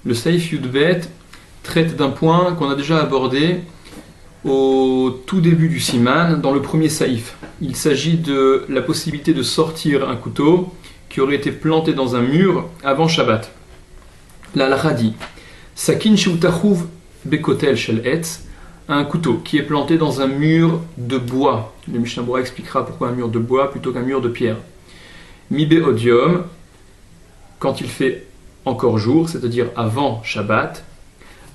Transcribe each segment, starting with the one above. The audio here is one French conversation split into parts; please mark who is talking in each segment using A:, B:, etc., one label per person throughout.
A: Le Saïf Yudbet traite d'un point qu'on a déjà abordé au tout début du Siman, dans le premier Saïf. Il s'agit de la possibilité de sortir un couteau qui aurait été planté dans un mur avant Shabbat. La halakha dit Sakin sheutachouv bekotel shel etz, un couteau qui est planté dans un mur de bois. Le Mishnah Bora expliquera pourquoi un mur de bois plutôt qu'un mur de pierre. Mibe odium, quand il fait encore jour, c'est-à-dire avant Shabbat.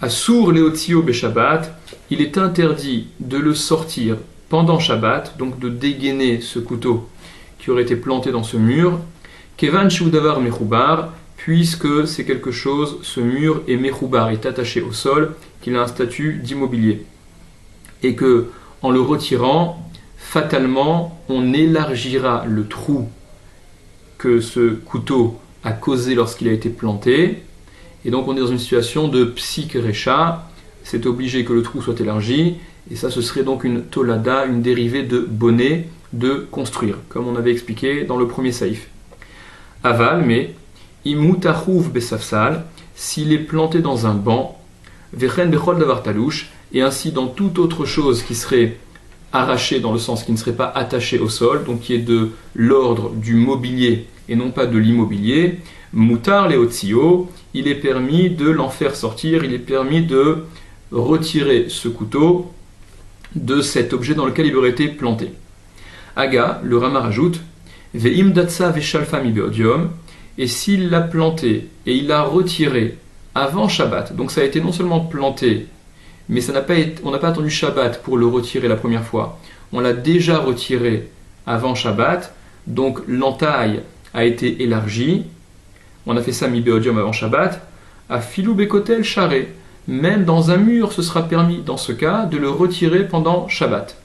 A: Assour leotzio be Shabbat, il est interdit de le sortir pendant Shabbat, donc de dégainer ce couteau qui aurait été planté dans ce mur. Kevan sheudavar mechoubar, puisque c'est quelque chose, ce mur est mechoubar, est attaché au sol, qu'il a un statut d'immobilier. Et que, en le retirant, fatalement, on élargira le trou que ce couteau a causé lorsqu'il a été planté. Et donc on est dans une situation de psik recha, c'est obligé que le trou soit élargi, et ça ce serait donc une tolada, une dérivée de bonnet, de construire, comme on avait expliqué dans le premier saïf. Aval, mais imutachouf besafsal, s'il est planté dans un banc, vechen bechol davar talouche, et ainsi dans toute autre chose qui serait arrachée dans le sens qui ne serait pas attachée au sol, donc qui est de l'ordre du mobilier et non pas de l'immobilier, mutar leotzio, il est permis de l'en faire sortir, il est permis de retirer ce couteau de cet objet dans lequel il aurait été planté. Aga, le Rama rajoute, ve'im datsa ve'shalfa mi beodium, et s'il l'a planté et il l'a retiré avant Shabbat, donc ça a été non seulement planté, mais on n'a pas attendu Shabbat pour le retirer la première fois, on l'a déjà retiré avant Shabbat, donc l'entaille a été élargie, on a fait ça mi beodium avant Shabbat, à filou bekotel charé, même dans un mur ce sera permis dans ce cas de le retirer pendant Shabbat.